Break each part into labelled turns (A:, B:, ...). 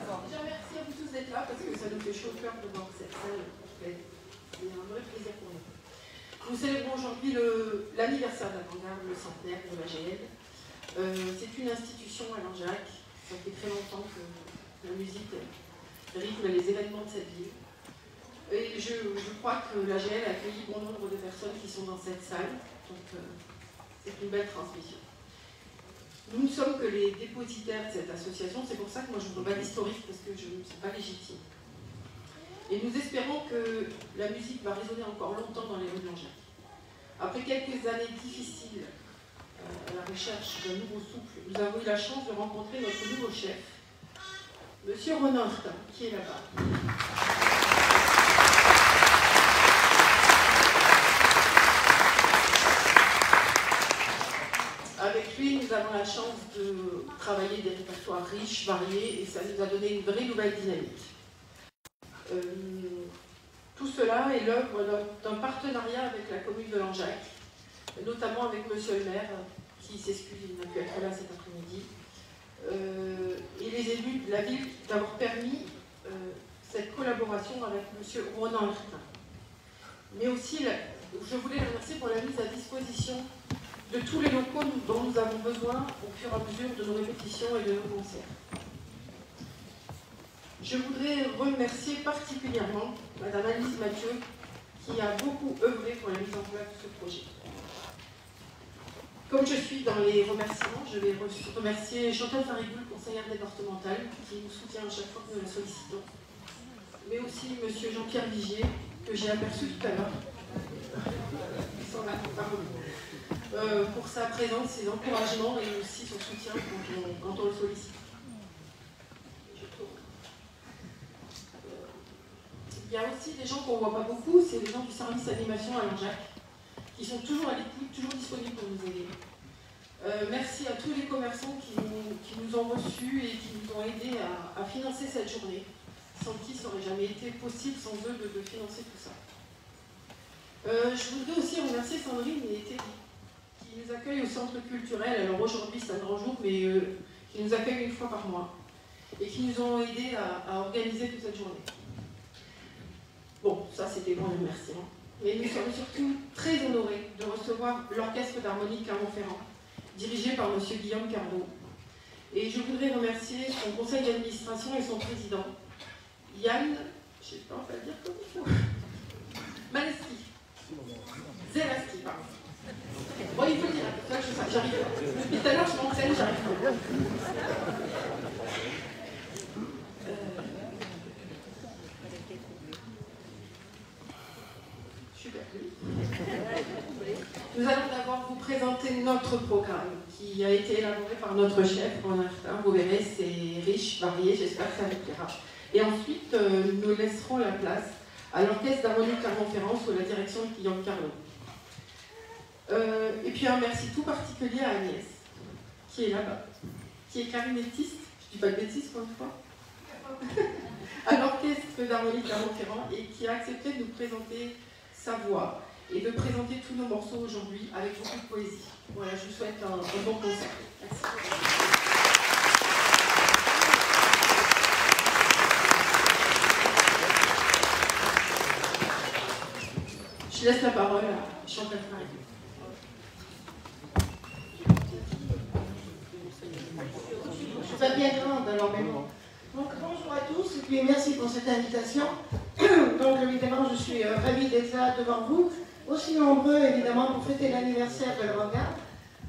A: Déjà, merci à vous tous d'être là, parce que ça nous fait chaud au cœur de voir cette salle. C'est un vrai plaisir pour nous. Nous célébrons aujourd'hui l'anniversaire de l'Avant-Garde, le centenaire de l'AGL. C'est une institution à Langeac. Ça fait très longtemps que la musique rythme les événements de cette ville. Et je crois que l'AGL a accueilli bon nombre de personnes qui sont dans cette salle. Donc, c'est une belle transmission. Nous ne sommes que les dépositaires de cette association, c'est pour ça que moi je ne veux pas d'historique, parce que je ne suis pas légitime. Et nous espérons que la musique va résonner encore longtemps dans les rues de Langeac. Après quelques années difficiles à la recherche d'un nouveau souffle, nous avons eu la chance de rencontrer notre nouveau chef, Monsieur Ronan Hurtin, qui est là-bas. Avec lui, nous avons la chance de travailler des répertoires riches, variés, et ça nous a donné une vraie nouvelle dynamique. Tout cela est l'œuvre d'un partenariat avec la commune de Langeac, notamment avec Monsieur le maire, qui s'excuse, il n'a pu être là cet après-midi, et les élus de la ville d'avoir permis cette collaboration avec Monsieur Ronan Hurtin. Mais aussi, je voulais le remercier pour la mise à disposition de tous les locaux dont nous avons besoin au fur et à mesure de nos répétitions et de nos concerts. Je voudrais remercier particulièrement Madame Alice Mathieu, qui a beaucoup œuvré pour la mise en place de ce projet. Comme je suis dans les remerciements, je vais remercier Chantal Farigoul, conseillère départementale, qui nous soutient à chaque fois que nous la sollicitons, mais aussi Monsieur Jean-Pierre Vigier, que j'ai aperçu tout à l'heure. Ils sont là, pardon. Pour sa présence, ses encouragements et aussi son soutien quand on le sollicite. Il y a aussi des gens qu'on ne voit pas beaucoup, c'est les gens du service animation à Langeac, qui sont toujours à l'écoute, toujours disponibles pour nous aider. Merci à tous les commerçants qui nous ont reçus et qui nous ont aidés à financer cette journée, sans qui ça n'aurait jamais été possible, sans eux, de financer tout ça. Je voudrais aussi remercier Sandrine et Teddy, qui nous accueillent au centre culturel. Alors aujourd'hui c'est un grand jour, mais qui nous accueillent une fois par mois et qui nous ont aidés à organiser toute cette journée. Bon, ça c'était bon, merci. Mais nous sommes surtout très honorés de recevoir l'Orchestre d'harmonie Clermont-Ferrand, dirigé par M. Guillaume Cardo. Et je voudrais remercier son conseil d'administration et son président, Yann, je ne sais pas, on va le dire comme il faut, Maleski. Zelaski, pardon. Bon, il faut le dire, j'arrive pas. Depuis tout à l'heure, je m'entraîne, j'arrive pas. Je suis perdue. Nous allons d'abord vous présenter notre programme, qui a été élaboré par notre chef, Ronan Hurtin. Vous verrez, c'est riche, varié, j'espère que ça vous plaira. Et ensuite, nous laisserons la place à l'Orchestre d'harmonie Clermont-Ferrand sous la direction de Guillaume Carlo. Et puis un merci tout particulier à Agnès, qui est là-bas, qui est clarinettiste, je ne dis pas de bêtises pour une fois, à l'Orchestre d'harmonie Clermont-Ferrand et qui a accepté de nous présenter sa voix et de présenter tous nos morceaux aujourd'hui avec beaucoup de poésie. Voilà, je vous souhaite un bon concert. Merci. Je laisse la parole à Chantal Farigoul.
B: Je suis pas bien grande alors même. Donc bonjour à tous et puis merci pour cette invitation. Donc évidemment je suis ravie d'être là devant vous, aussi nombreux évidemment pour fêter l'anniversaire de l'Avant-Garde.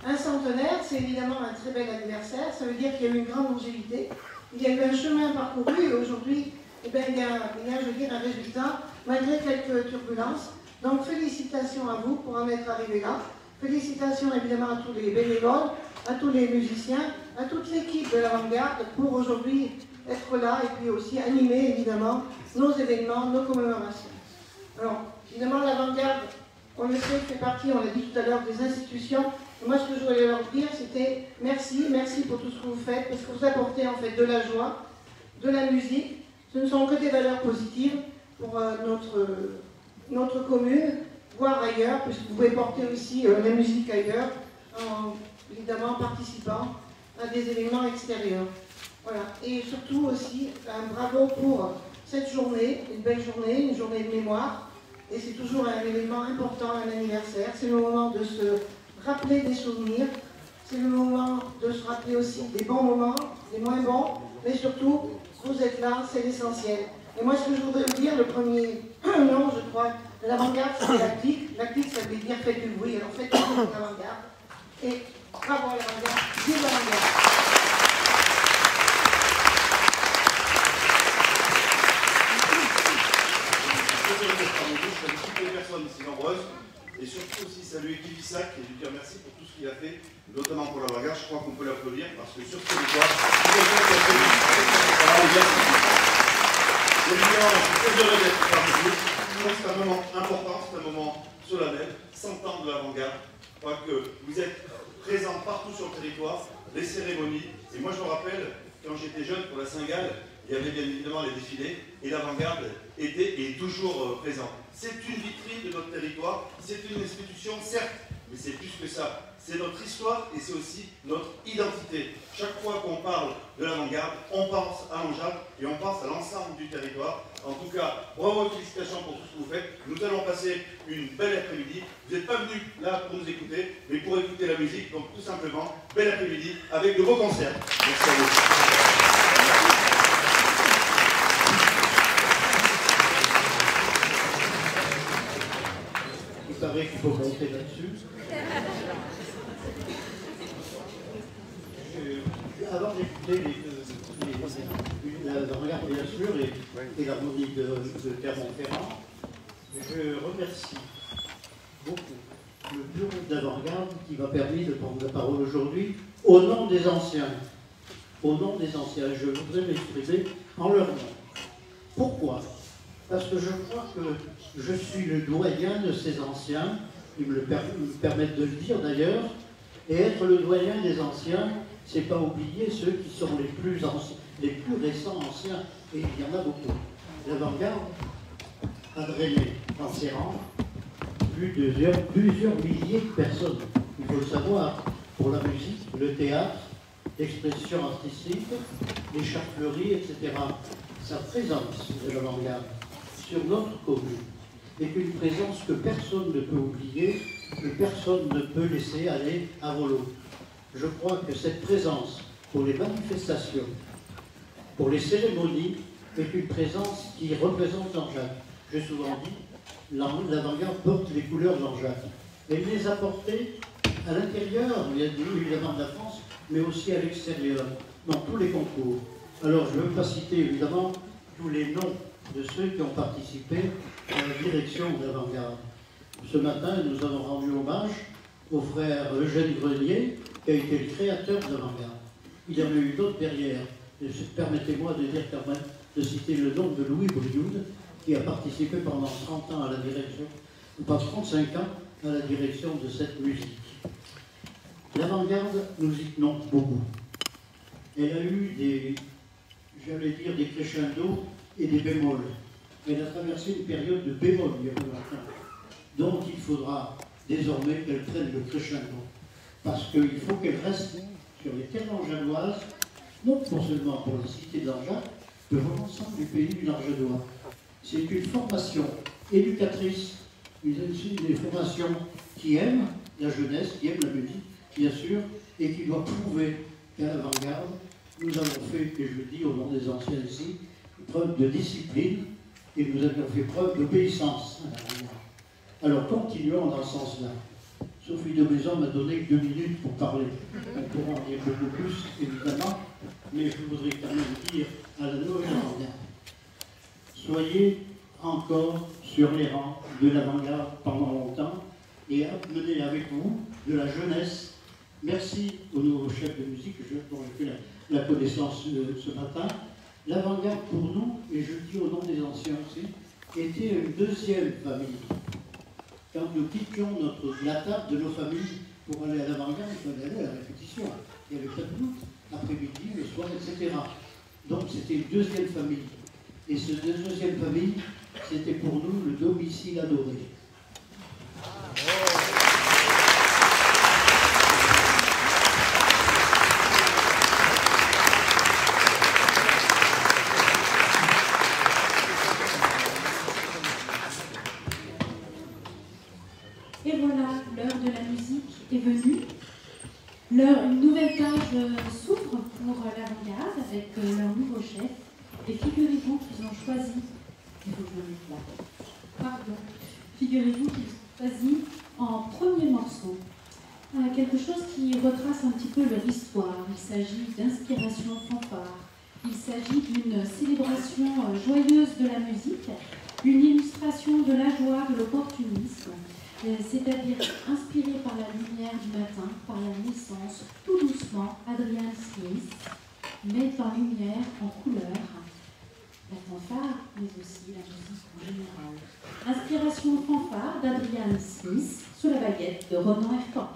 B: Un centenaire, c'est évidemment un très bel anniversaire, ça veut dire qu'il y a eu une grande longévité, il y a eu un chemin parcouru et aujourd'hui eh bien, il y a je veux dire, un résultat malgré quelques turbulences. Donc félicitations à vous pour en être arrivé là. Félicitations évidemment à tous les bénévoles, à tous les musiciens, à toute l'équipe de l'Avant-Garde pour aujourd'hui être là et puis aussi animer évidemment nos événements, nos commémorations. Alors évidemment l'Avant-Garde, on le sait, fait partie, on l'a dit tout à l'heure, des institutions. Et moi ce que je voulais leur dire c'était merci, merci pour tout ce que vous faites, parce que vous apportez en fait de la joie, de la musique. Ce ne sont que des valeurs positives pour notre commune, voire ailleurs, puisque vous pouvez porter aussi la musique ailleurs, évidemment en participant à des événements extérieurs. Voilà. Et surtout aussi, un bravo pour cette journée, une belle journée, une journée de mémoire. Et c'est toujours un événement important, un anniversaire. C'est le moment de se rappeler des souvenirs. C'est le moment de se rappeler aussi des bons moments, des moins bons. Mais surtout, vous êtes là, c'est l'essentiel. Et moi, ce que je voudrais vous dire, le premier nom, je crois, de l'avant-garde, c'est la clique. La clique, ça veut dire faites du bruit. Alors faites du bruit pour l'avant-garde. Et bravo à l'avant-garde, vive l'avant-garde.
C: Toutes les personnes ici nombreuses, et surtout aussi saluer Guy Bissac et lui dire merci pour tout ce qu'il a fait, notamment pour l'avant-garde. Je crois qu'on peut l'applaudir parce que sur ce territoire, c'est quelqu'un qui a fait je suis très heureux d'être parmi vous. Je pense que c'est un moment important, c'est un moment solennel, 100 ans de l'avant-garde. Je crois que vous êtes présents partout sur le territoire, les cérémonies. Et moi, je me rappelle, quand j'étais jeune pour la Saint-Gall, il y avait bien évidemment les défilés, et l'avant-garde était et est toujours présent. C'est une vitrine de notre territoire, c'est une institution, certes, mais c'est plus que ça. C'est notre histoire et c'est aussi notre identité. Chaque fois qu'on parle de l'avant-garde, on pense à Langeac et on pense à l'ensemble du territoire. En tout cas, bravo et félicitations pour tout ce que vous faites. Nous allons passer une belle après-midi. Vous n'êtes pas venus là pour nous écouter, mais pour écouter la musique. Donc tout simplement, bel après-midi avec de beaux concerts. Merci à vous.
D: Il paraît qu'il faut monter là-dessus. Avant d'écouter l'avant-garde bien sûr et l'harmonie de Clermont-Ferrand, je remercie beaucoup le bureau d'avant-garde qui m'a permis de prendre la parole aujourd'hui au nom des anciens. Au nom des anciens, je voudrais m'exprimer en leur nom. Pourquoi? Parce que je crois que je suis le doyen de ces anciens, ils me permettent de le dire d'ailleurs, et être le doyen des anciens, c'est pas oublier ceux qui sont les plus anciens, les plus récents anciens, et il y en a beaucoup. L'avant-garde a drainé dans ses rangs plusieurs milliers de personnes. Il faut le savoir, pour la musique, le théâtre, l'expression artistique, les charfleries, etc. Sa présence de l'avant-garde sur notre commune est une présence que personne ne peut oublier, que personne ne peut laisser aller à volo. Je crois que cette présence pour les manifestations, pour les cérémonies, est une présence qui représente Jean-Jacques. J'ai souvent dit, l'avant-garde porte les couleurs Jean-Jacques. Elle les a portées à l'intérieur, évidemment de la France, mais aussi à l'extérieur, dans tous les concours. Alors je ne veux pas citer évidemment tous les noms de ceux qui ont participé à la direction de l'avant-garde. Ce matin, nous avons rendu hommage au frère Eugène Grenier, qui a été le créateur de l'avant-garde. Il y en a eu d'autres derrière. Permettez-moi de dire quand même, de citer le nom de Louis Brioud, qui a participé pendant 30 ans à la direction, ou pas 35 ans, à la direction de cette musique. L'avant-garde nous y tenons beaucoup. Elle a eu des, j'allais dire, des crescendos et des bémols. Elle a traversé une période de bémol il y a peu longtemps. Donc il faudra désormais qu'elle prenne le crescendo. Parce qu'il faut qu'elle reste sur les terres langeadoises, non seulement pour la cité d'Angeac, mais pour l'ensemble du pays du Langedois. C'est une formation éducatrice, une formation qui aime la jeunesse, qui aime la musique, bien sûr, et qui doit prouver qu'à l'avant-garde, nous avons fait, et je le dis au nom des anciens ici, preuve de discipline, et nous avons fait preuve d'obéissance à l'avant-garde. Alors continuons dans ce sens-là. Sophie de Maison m'a donné 2 minutes pour parler. On pourra en dire beaucoup plus, évidemment, mais je voudrais quand même dire à la nouvelle avant-garde, soyez encore sur les rangs de l'avant-garde pendant longtemps et amenez avec vous de la jeunesse. Merci au nouveau chef de musique, dont j'ai fait la connaissance ce matin. L'avant-garde pour nous, et je le dis au nom des anciens aussi, était une deuxième famille. Quand nous quittions la table de nos familles pour aller à l'avant-garde, il fallait aller à la répétition. Il n'y avait pas de doute, l'après-midi, le soir, etc. Donc c'était une deuxième famille. Et cette deuxième famille, c'était pour nous le domicile adoré.
E: de leur nouveau chef. Et figurez-vous qu'ils ont choisi, il faut que je me mette là. Pardon. Figurez-vous qu'ils ont choisi en premier morceau quelque chose qui retrace un petit peu leur histoire. Il s'agit d'inspiration fanfare. Il s'agit d'une célébration joyeuse de la musique, une illustration de la joie, de l'opportunisme, c'est-à-dire inspiré par la lumière du matin, par la naissance, tout doucement, Adrian Smith met en lumière, en couleur, la fanfare, mais aussi la musique en général. Inspiration fanfare d'Adrian Smith sous la baguette de Ronan Ercan.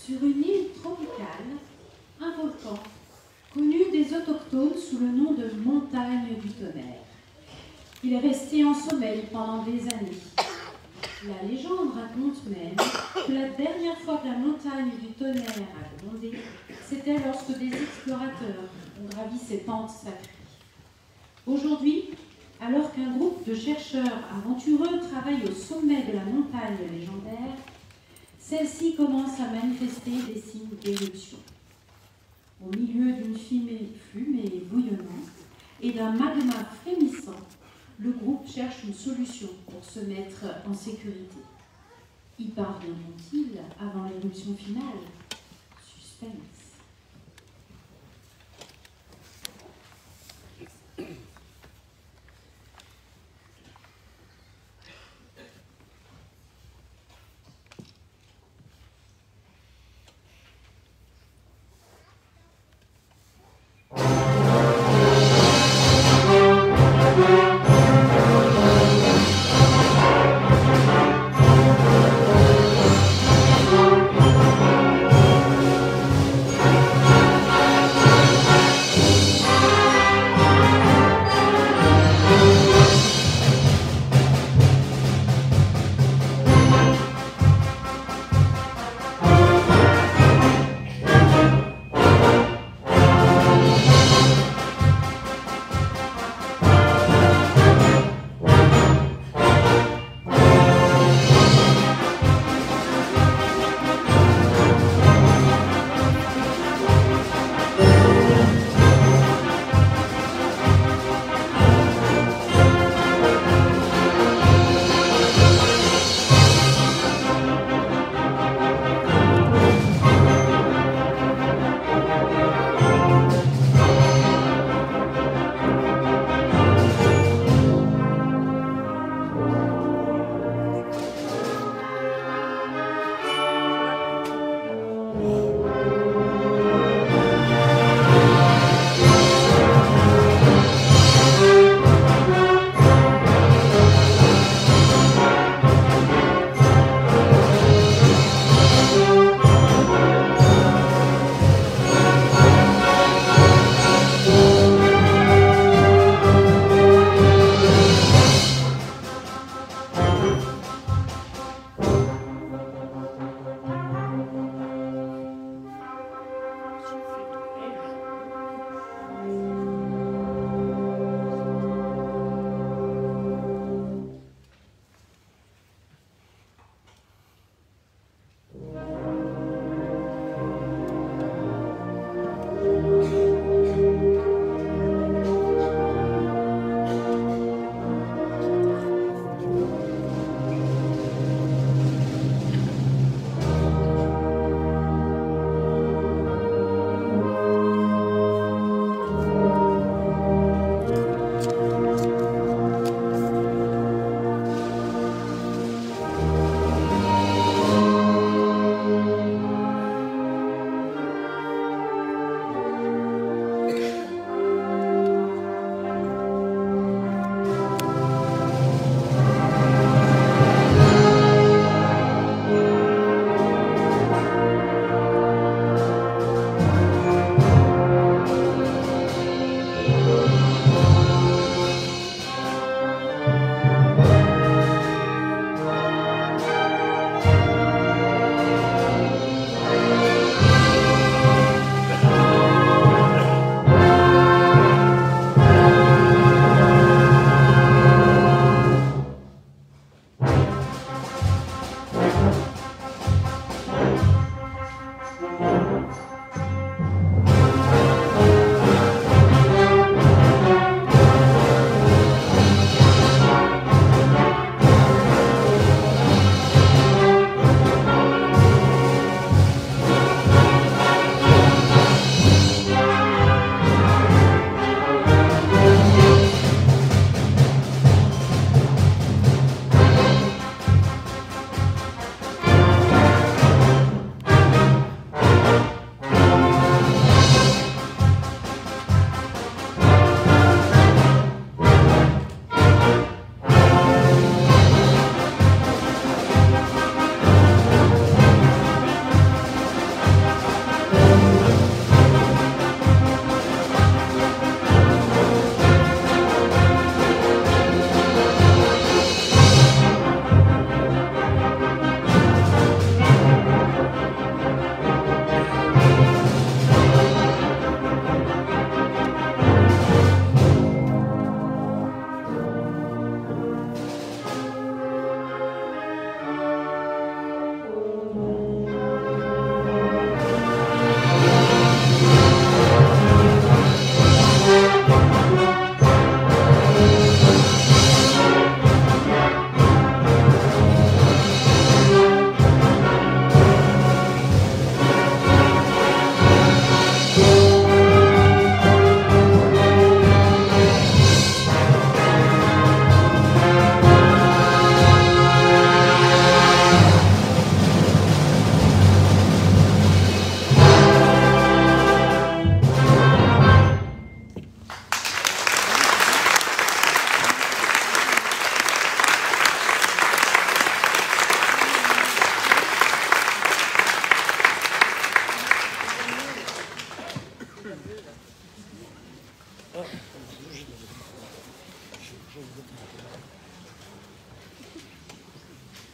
E: Sur une île tropicale, un volcan, connu des autochtones sous le nom de montagne du tonnerre. Il est resté en sommeil pendant des années. La légende raconte même que la dernière fois que la montagne du tonnerre a grondé, c'était lorsque des explorateurs ont gravi ses pentes sacrées. Aujourd'hui, alors qu'un groupe de chercheurs aventureux travaille au sommet de la montagne légendaire, celle-ci commence à manifester des signes d'éruption. Au milieu d'une fumée bouillonnante et d'un magma frémissant, le groupe cherche une solution pour se mettre en sécurité. Y parviendront-ils avant l'éruption finale? Suspense.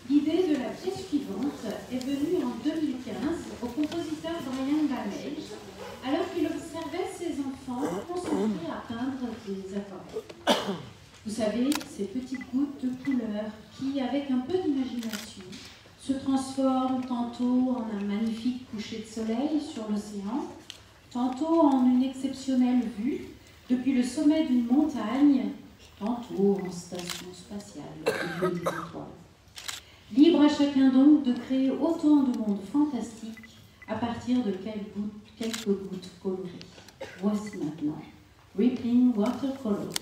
E: L'idée de la pièce suivante est venue en 2015 au compositeur Brian Bamage, alors qu'il observait ses enfants concentrés à peindre des aquarelles. Vous savez, ces petites gouttes de couleur qui, avec un peu d'imagination, se transforment tantôt en un magnifique coucher de soleil sur l'océan, tantôt en une exceptionnelle vue depuis le sommet d'une montagne, tantôt en station spatiale au milieu des étoiles. Libre à chacun donc de créer autant de mondes fantastiques à partir de quelques gouttes colorées. Voici maintenant Rippling Watercolors.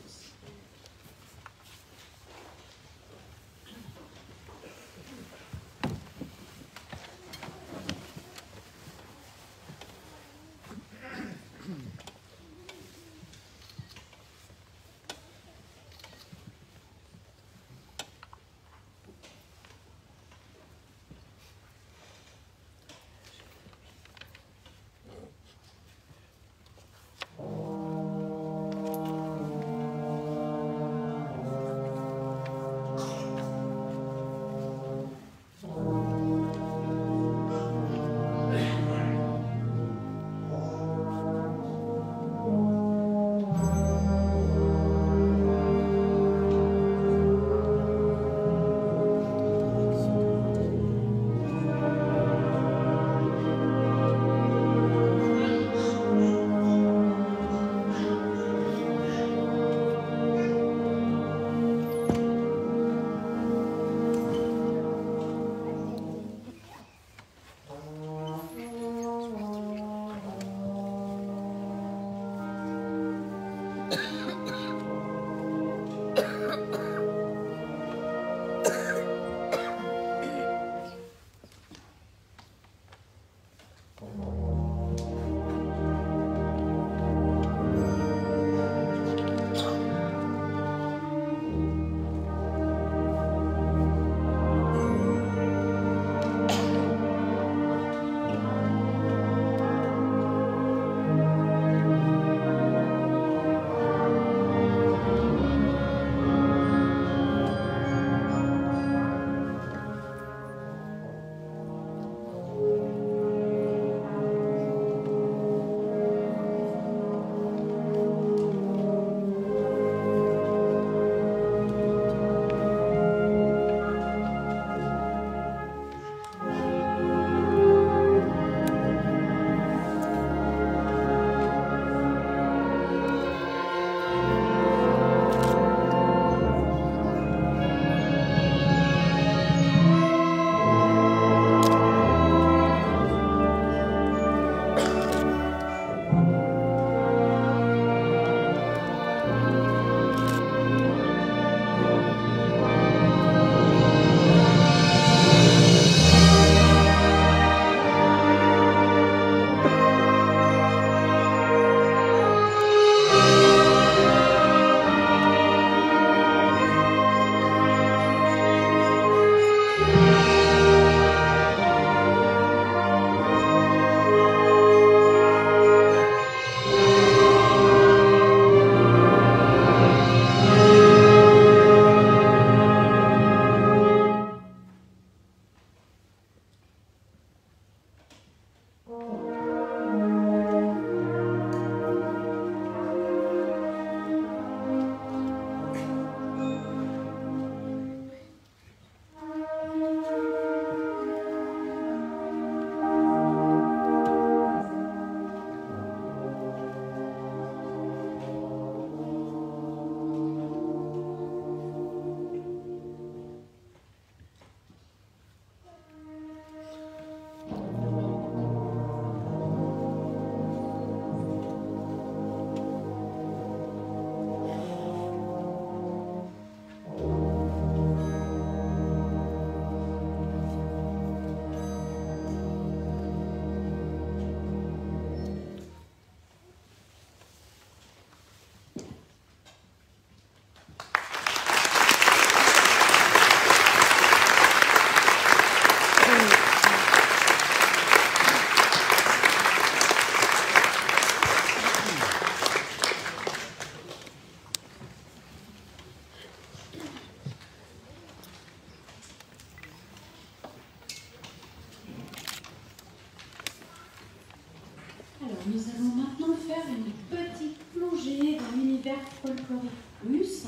E: folklorique russe,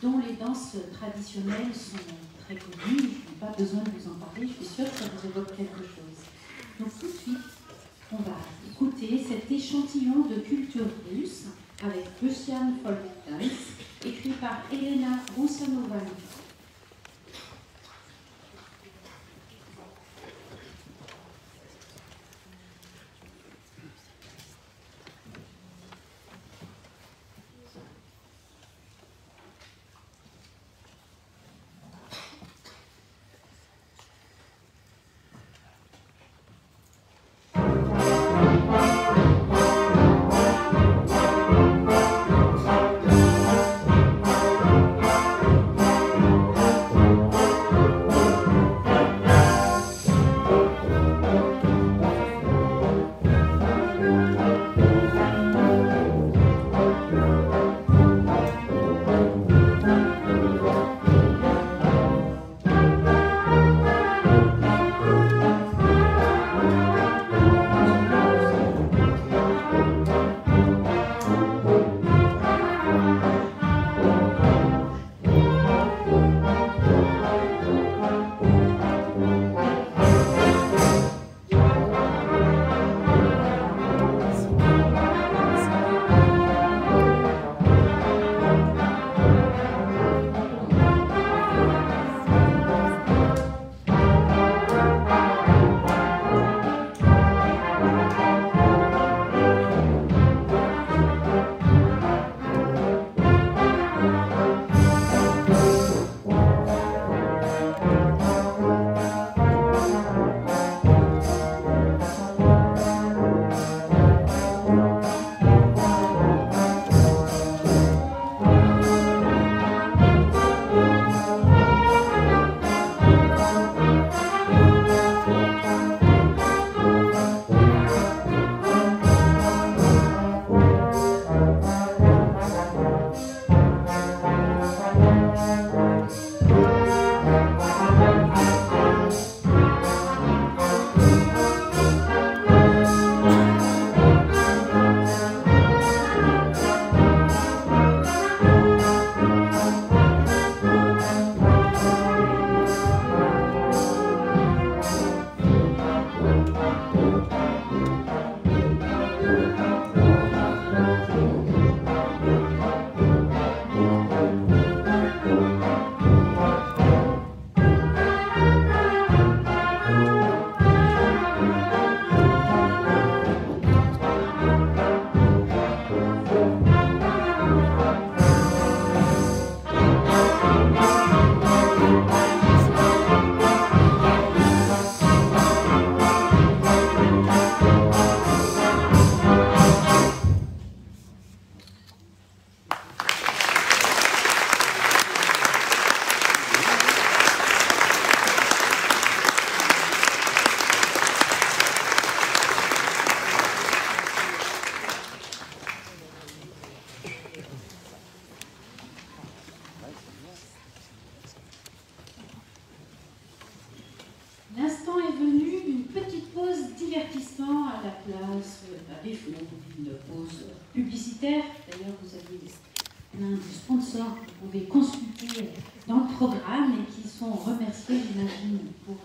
E: dont les danses traditionnelles sont très connues. Je n'ai pas besoin de vous en parler, je suis sûre que ça vous évoque quelque chose. Donc tout de suite, on va écouter cet échantillon de culture russe avec Russian Folk Dance, écrit par Elena Roussanova. L'instant est venu d'une petite pause divertissement à la place, à défaut d'une pause publicitaire. D'ailleurs, vous avez plein de sponsors que vous pouvez consulter dans le programme et qui sont remerciés, j'imagine, pour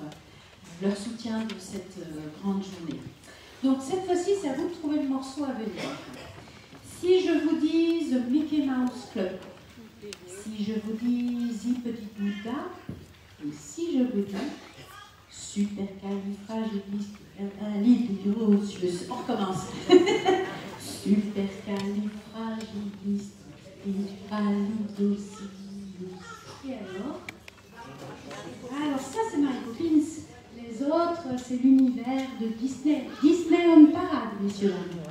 E: leur soutien de cette grande journée. Donc, cette fois-ci, c'est à vous de trouver le morceau à venir. Si je vous dis The Mickey Mouse Club, si je vous dis The Petit Bouddha, et si je vous dis supercalifragilisticexpialidocious. On recommence. Supercalifragilisticexpialidocious. Et alors? Alors ça c'est Mary Poppins. Les autres c'est l'univers de Disney. Disney on parade, messieurs dames.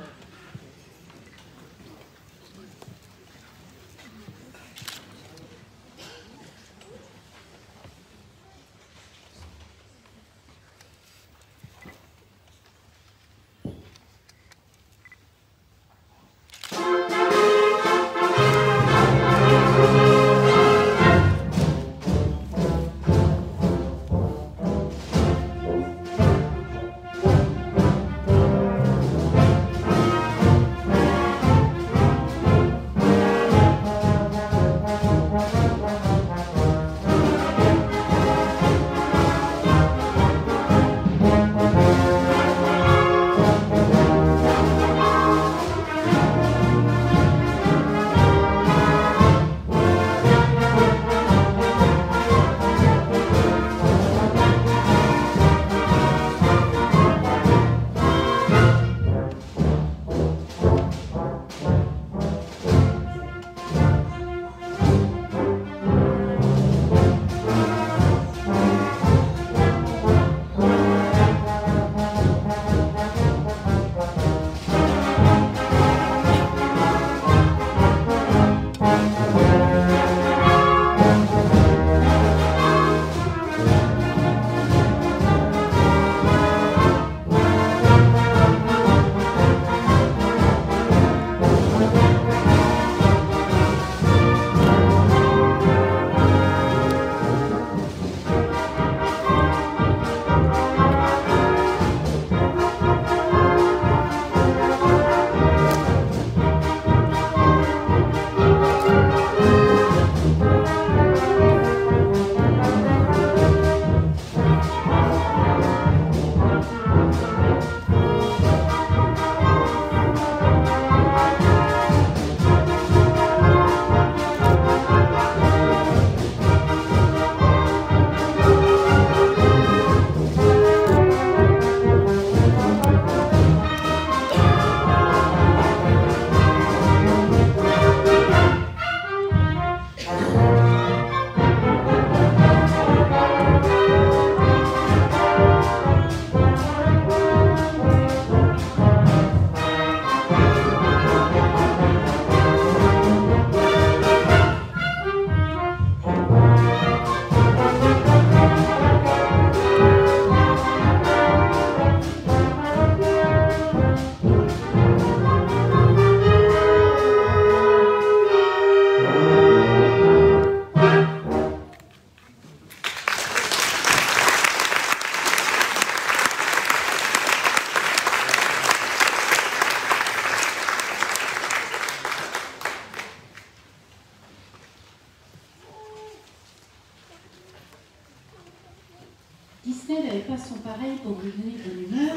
E: Disney n'avait pas son pareil pour lui donner bonne humeur,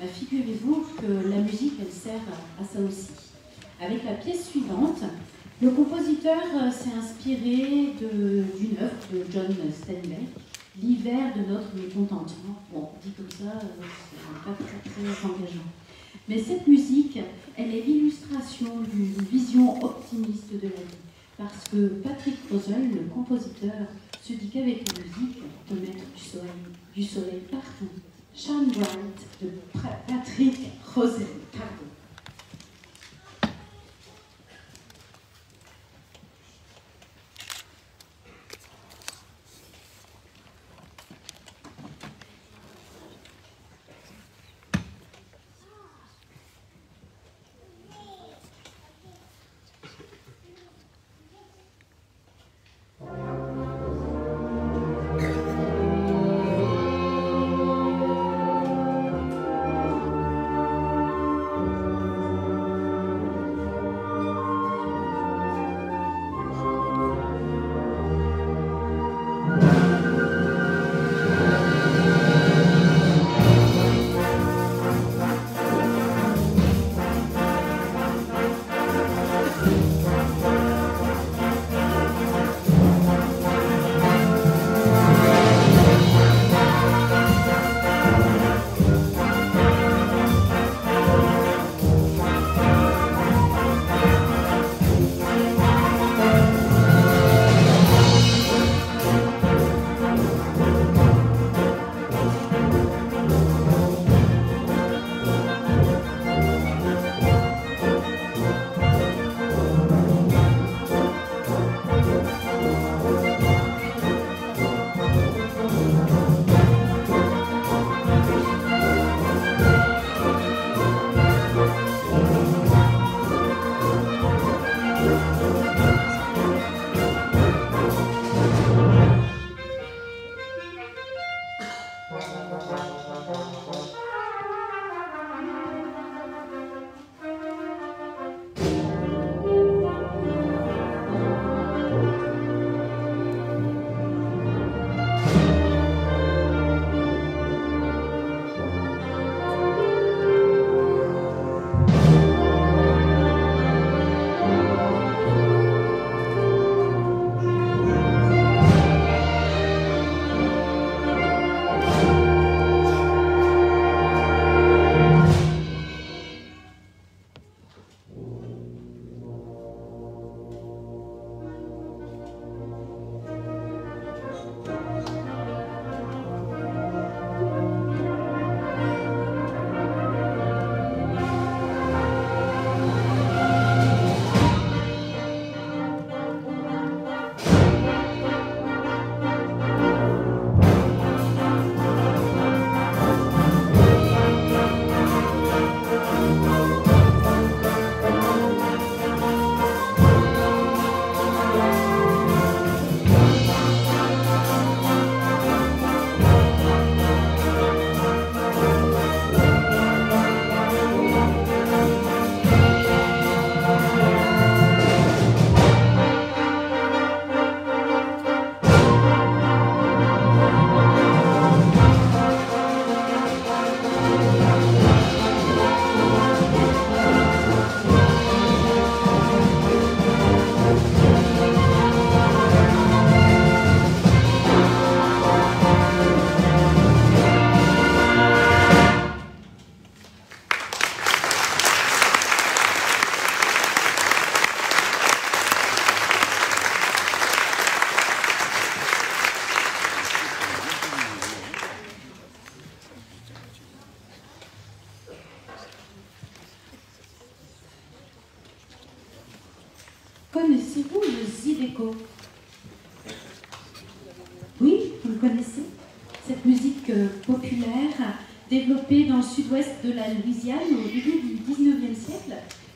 E: figurez-vous que la musique, elle sert à ça aussi. Avec la pièce suivante, le compositeur s'est inspiré d'une œuvre de John Steinbeck, L'hiver de notre mécontentement. Bon, dit comme ça, c'est pas très engageant. Mais cette musique, elle est l'illustration d'une vision optimiste de la vie. Parce que Patrick Rosel, le compositeur, se dit qu'avec la musique, on peut mettre du soleil partout. Shine Bright de Patrick Rosel. Pardon. Connaissez-vous le Zydeco? Oui, vous le connaissez? Cette musique populaire développée dans le sud-ouest de la Louisiane au début du 19e siècle,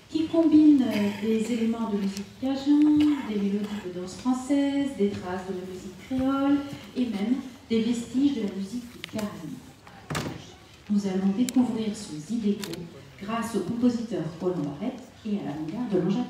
E: qui combine des éléments de musique cajun, des mélodies de danse française, des traces de la musique créole et même des vestiges de la musique du Caraïbe. Nous allons découvrir ce Zydeco grâce au compositeur Roland Barrette et à l'avant-garde de Langeac.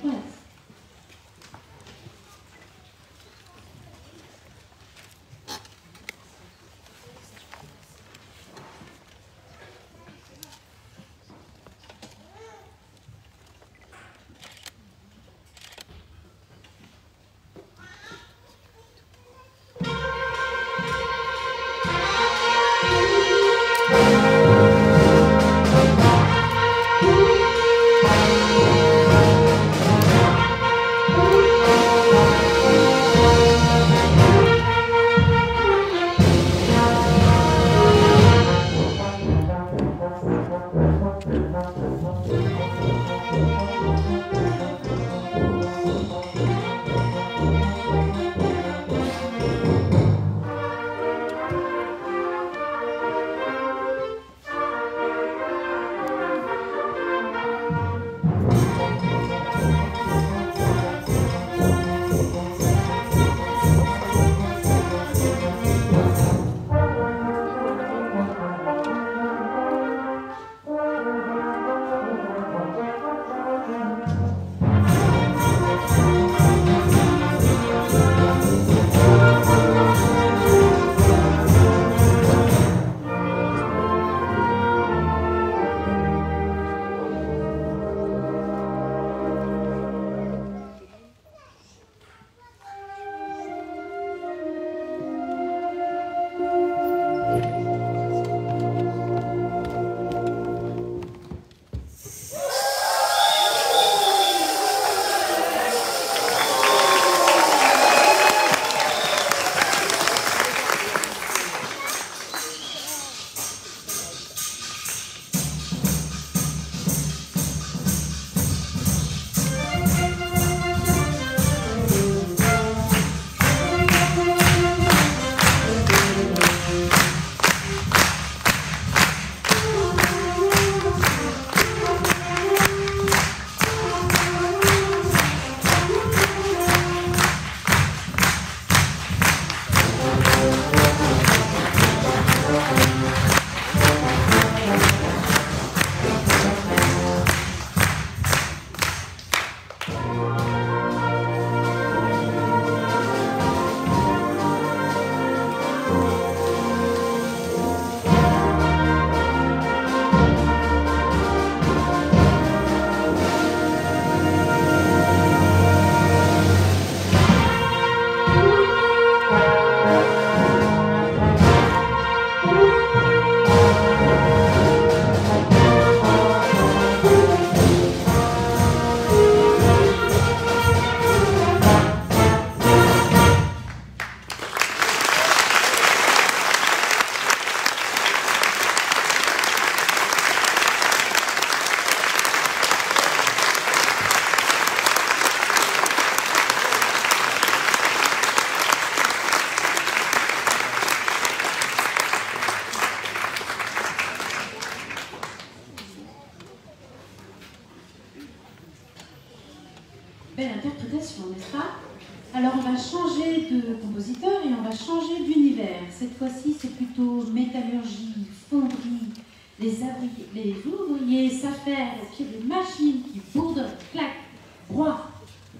E: Alors on va changer de compositeur et on va changer d'univers. Cette fois-ci, c'est plutôt métallurgie, fonderie, les ouvriers s'affairent au pied des machines qui bourdonnent, claquent, broient,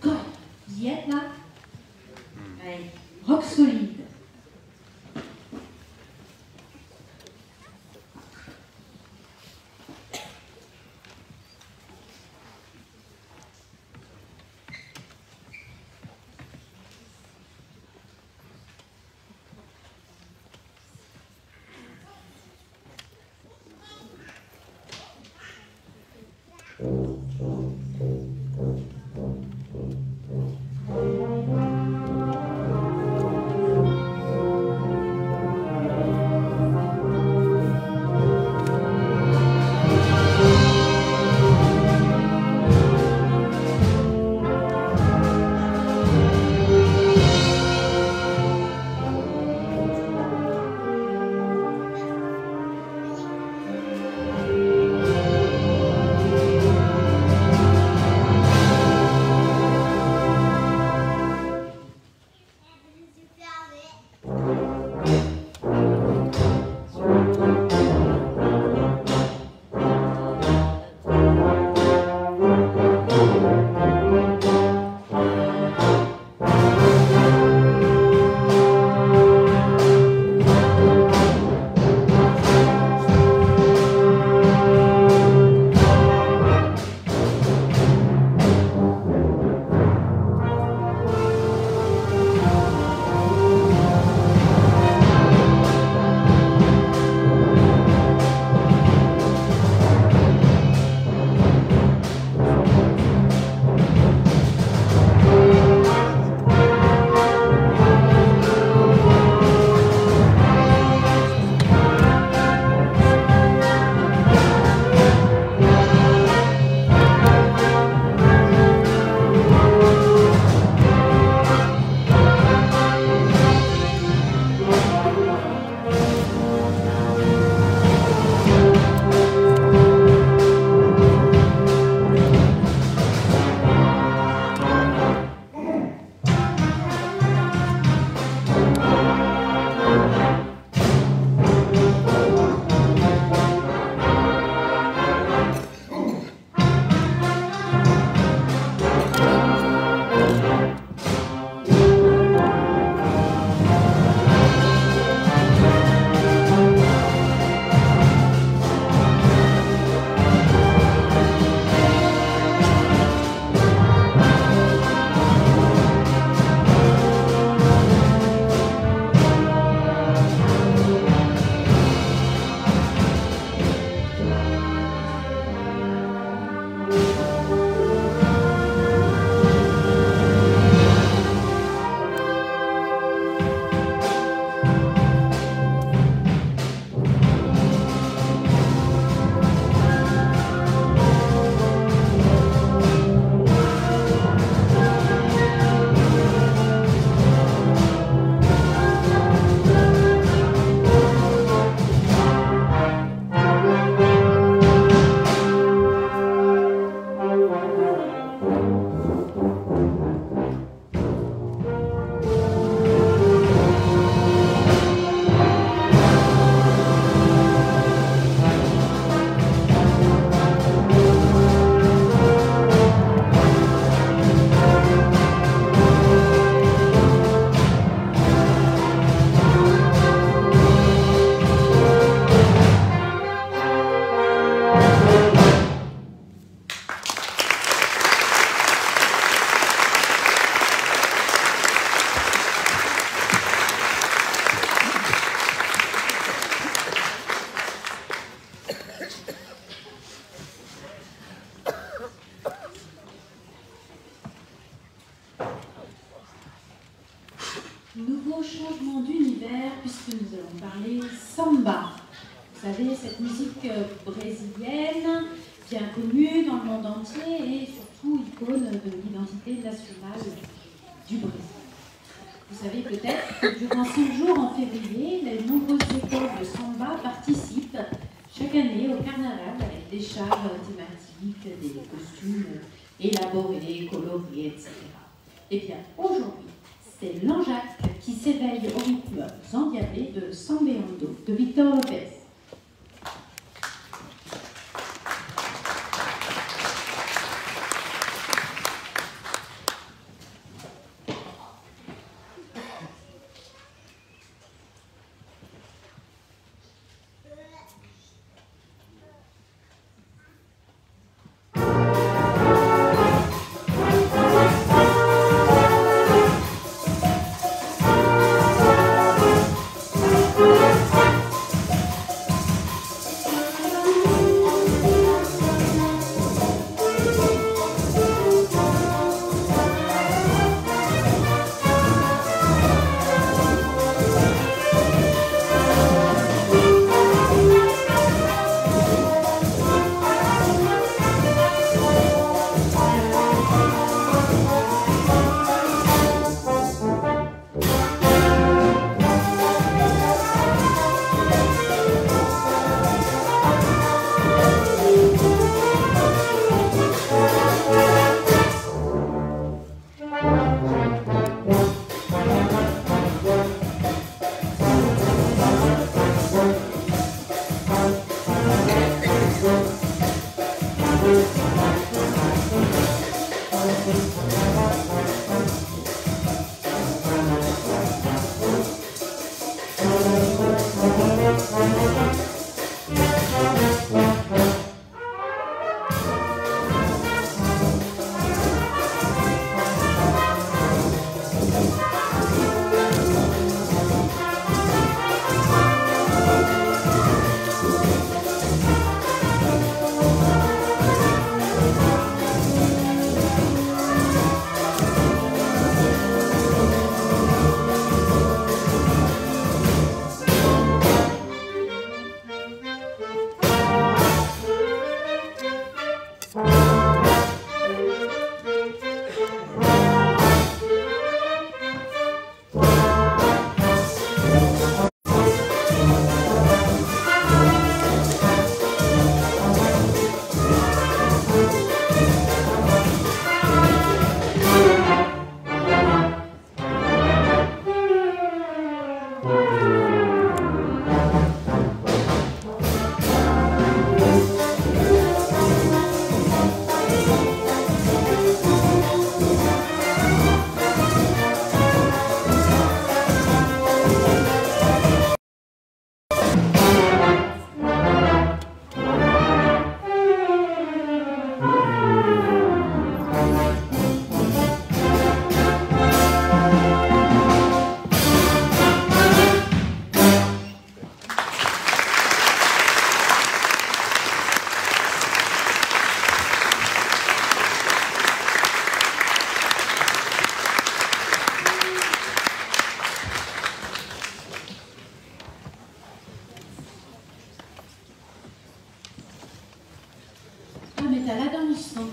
E: collent. Vous y êtes là? Allez, rock solide. Nouveau changement d'univers puisque nous allons parler samba. Vous savez, cette musique brésilienne bien connue dans le monde entier et surtout icône de l'identité nationale du Brésil. Vous savez peut-être que durant 5 jours en février, les nombreuses écoles de samba participent chaque année au carnaval avec des chars thématiques, des costumes élaborés, colorés, etc. Et bien aujourd'hui, c'est Lanjac qui s'éveille au rythme endiablé de Sambeando de Victor Lopez.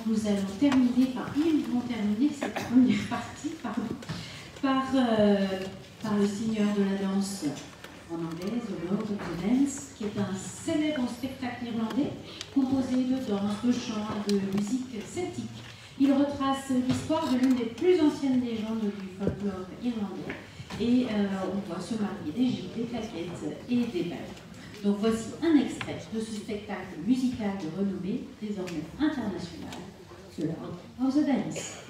E: Nous allons terminer, enfin ils vont terminer cette première partie par le seigneur de la danse en anglais, The Lord of the Dance, qui est un célèbre spectacle irlandais composé de danse, de chant, de musique celtique. Il retrace l'histoire de l'une des plus anciennes légendes du folklore irlandais et on voit se marier des gilets, des claquettes et des belles. Donc voici un extrait de ce spectacle musical de renommée, désormais international, The Lord of the Dance.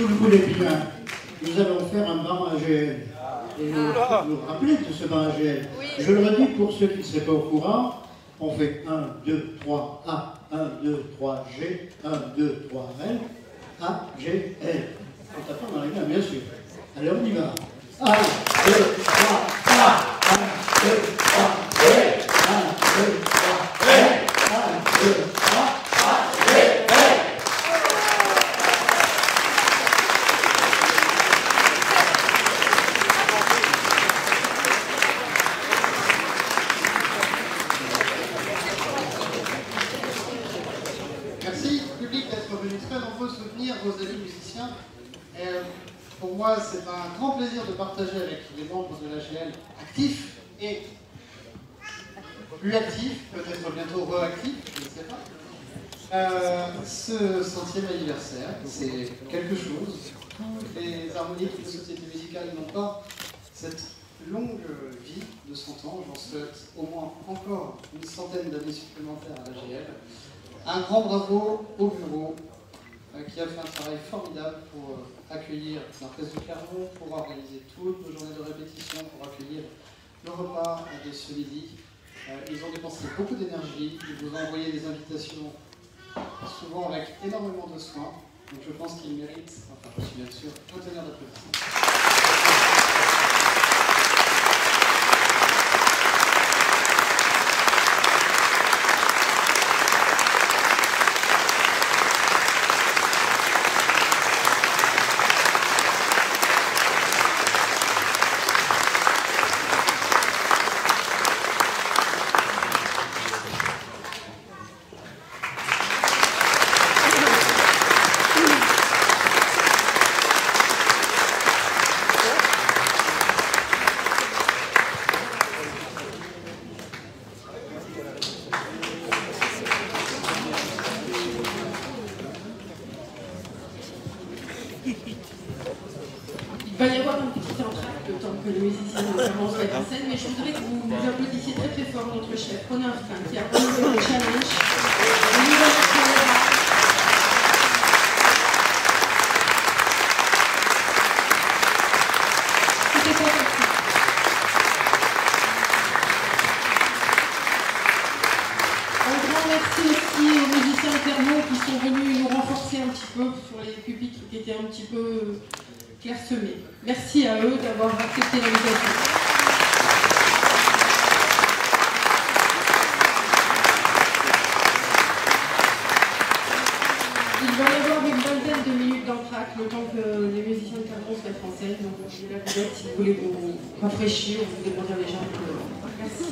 D: vous le voulez bien, nous allons faire un banc AGL. Et vous vous rappelez de ce banc AGL? Je le redis pour ceux qui ne seraient pas au courant. On fait 1, 2, 3, A, 1, 2, 3, G, 1, 2, 3, L, A, G, L. On t'attend dans les mains, bien sûr. Allez, on y va. 1, 2, 3, A, 1, 2, 3, G, 1, 2, 3, L, 1, 2, 3, A, G, L.
F: Merci, public, d'être venu très nombreux soutenir vos amis musiciens. Pour moi, c'est un grand plaisir de partager avec les membres de l'AGL actifs et plus actifs, peut-être bientôt réactifs, je ne sais pas. Ce 100e anniversaire, c'est quelque chose. Les harmoniques de société musicale n'ont pas cette longue vie de 100 ans. J'en souhaite au moins encore une centaine d'années supplémentaires à l'AGL. Un grand bravo au bureau qui a fait un travail formidable pour accueillir l'Orchestre du Clermont, pour organiser toutes nos journées de répétition, pour accueillir le repas de ce midi. Ils ont dépensé beaucoup d'énergie, ils vous ont envoyé des invitations souvent avec énormément de soin. Donc je pense qu'ils méritent, enfin je suis bien sûr, un tonnerre d'applaudissements.
A: Il va y avoir un petit entracte le temps que le musicien commence à être en scène, mais je voudrais que vous applaudissiez très très fort notre chef, Ronan Frein, qui a relevé le challenge. C'était pas facile. Un grand merci aussi aux musiciens Clermont qui sont venus nous renforcer un petit peu sur les pupitres qui étaient un petit peu clairsemés. Merci à eux d'avoir accepté l'invitation. Il va y avoir une vingtaine de minutes d'entracte, le temps que les musiciens de Clermont se mettent en scène. Donc, je vais la vous si vous voulez vous rafraîchir ou vous dégondir les jambes. Merci.